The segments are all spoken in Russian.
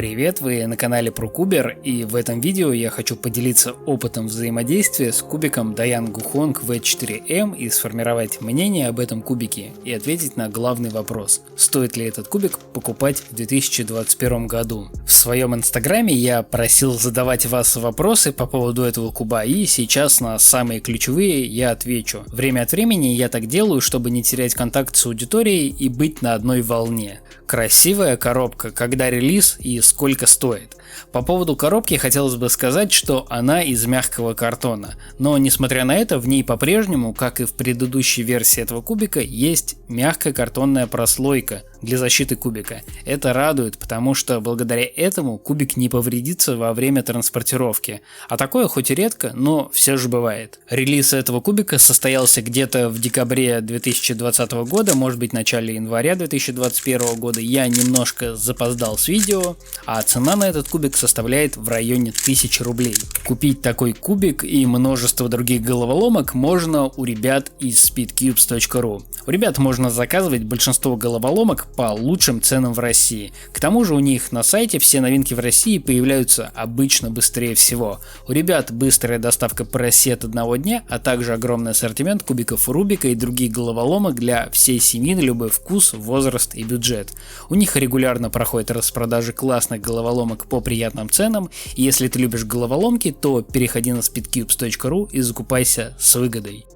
Привет, вы на канале ProCuber, и в этом видео я хочу поделиться опытом взаимодействия с кубиком Dayan Guhong V4M и сформировать мнение об этом кубике и ответить на главный вопрос: стоит ли этот кубик покупать в 2021 году. В своем инстаграме я просил задавать вас вопросы по поводу этого куба, и сейчас на самые ключевые я отвечу. Время от времени я так делаю, чтобы не терять контакт с аудиторией и быть на одной волне. Красивая коробка, когда релиз и сколько стоит? По поводу коробки хотелось бы сказать, что она из мягкого картона, но несмотря на это в ней по-прежнему, как и в предыдущей версии этого кубика, есть мягкая картонная прослойка для защиты кубика. Это радует, потому что благодаря этому кубик не повредится во время транспортировки, а такое хоть и редко, но все же бывает. Релиз этого кубика состоялся где-то в декабре 2020 года, может быть, в начале января 2021 года. Я немножко запоздал с видео, а цена на этот кубик составляет в районе 1000 рублей. Купить такой кубик и множество других головоломок можно у ребят из speedcubes.ru. У ребят можно заказывать большинство головоломок по лучшим ценам в России. К тому же у них на сайте все новинки в России появляются обычно быстрее всего. У ребят быстрая доставка по России от одного дня, а также огромный ассортимент кубиков Рубика и других головоломок для всей семьи на любой вкус, возраст и бюджет. У них регулярно проходят распродажи классных головоломок по приятным ценам, и если ты любишь головоломки, то переходи на speedcubes.ru и закупайся с выгодой.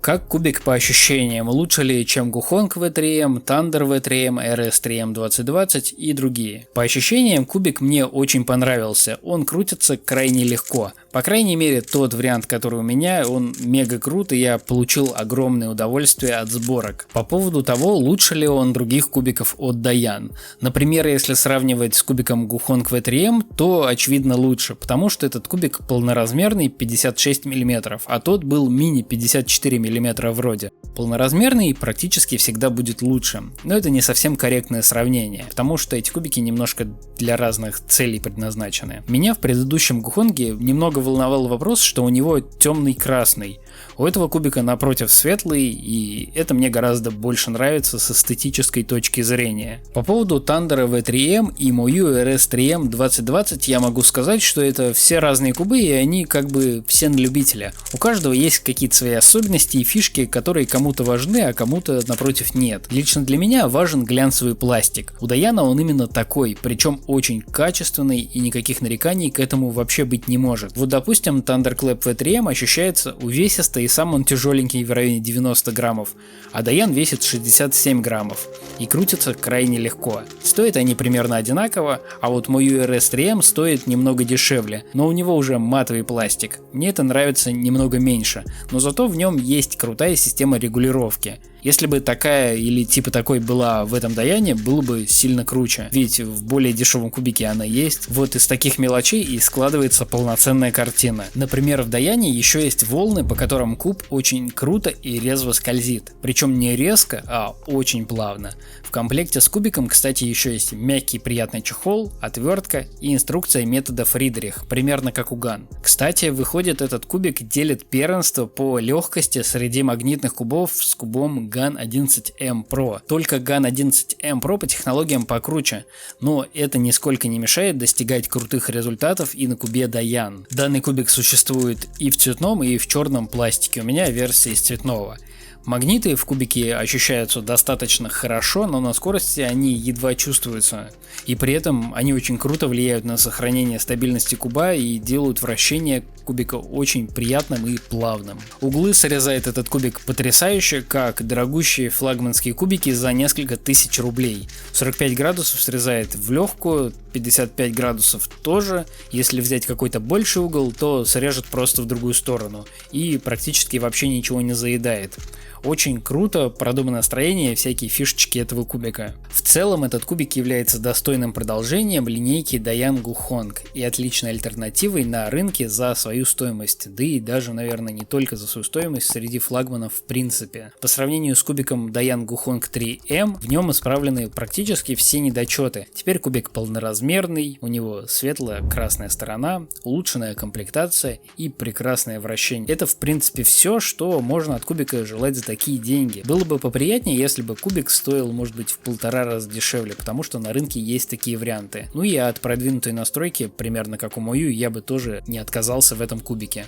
Как кубик по ощущениям? Лучше ли, чем Guhong V3M, Thunder V3M, RS3M 2020 и другие? По ощущениям, кубик мне очень понравился. Он крутится крайне легко. По крайней мере, тот вариант, который у меня, он мега крут, и я получил огромное удовольствие от сборок. По поводу того, лучше ли он других кубиков от Dayan. Например, если сравнивать с кубиком Guhong V3M, то очевидно лучше, потому что этот кубик полноразмерный 56 мм, а тот был мини 54 мм вроде. Полноразмерный практически всегда будет лучше, но это не совсем корректное сравнение, потому что эти кубики немножко для разных целей предназначены. Меня в предыдущем Гухонге немного волновал вопрос, что у него темный красный. У этого кубика напротив светлый, и это мне гораздо больше нравится с эстетической точки зрения. По поводу Thunder V3M и мою RS3M 2020 я могу сказать, что это все разные кубы, и они как бы все на любителя. У каждого есть какие-то свои особенности и фишки, которые кому-то важны, а кому-то напротив нет. Лично для меня важен глянцевый пластик. У Dayan он именно такой, причем очень качественный, и никаких нареканий к этому вообще быть не может. Вот допустим, Thunderclap V3M ощущается увесисто, и сам он тяжеленький в районе 90 граммов, а Dayan весит 67 граммов и крутится крайне легко. Стоят они примерно одинаково, а вот мой RS3M стоит немного дешевле, но у него уже матовый пластик. Мне это нравится немного меньше, но зато в нем есть крутая система регулировки. Если бы такая или типа такой была в этом Dayan, было бы сильно круче, ведь в более дешевом кубике она есть. Вот из таких мелочей и складывается полноценная картина. Например, в Dayan еще есть волны, по которым куб очень круто и резво скользит, причем не резко, а очень плавно. В комплекте с кубиком, кстати, еще есть мягкий приятный чехол, отвертка и инструкция метода Фридрих, примерно как у GAN. Кстати, выходит, этот кубик делит первенство по легкости среди магнитных кубов с кубом GAN 11M Pro. Только GAN 11M Pro по технологиям покруче, но это нисколько не мешает достигать крутых результатов и на кубе Dayan. Данный кубик существует и в цветном, и в черном пластике. У меня версия из цветного. Магниты в кубике ощущаются достаточно хорошо, но на скорости они едва чувствуются. И при этом они очень круто влияют на сохранение стабильности куба и делают вращение кубика очень приятным и плавным. Углы срезает этот кубик потрясающе, как дорогущие флагманские кубики за несколько тысяч рублей. 45 градусов срезает в легкую, 55 градусов тоже. Если взять какой-то больший угол, то срежет просто в другую сторону и практически вообще ничего не заедает. Очень круто продумано строение и всякие фишечки этого кубика. В целом этот кубик является достойным продолжением линейки Dayan Guhong и отличной альтернативой на рынке за свою стоимость, да и даже, наверное, не только за свою стоимость среди флагманов в принципе. По сравнению с кубиком Dayan Guhong 3M, в нем исправлены практически все недочеты. Теперь кубик полноразмерный, у него светлая красная сторона, улучшенная комплектация и прекрасное вращение. Это в принципе все, что можно от кубика желать за такие деньги. Было бы поприятнее, если бы кубик стоил, может быть, в 1,5 раза дешевле, потому что на рынке есть такие варианты. Ну и от продвинутой настройки, примерно как у мою, я бы тоже не отказался в этом кубике.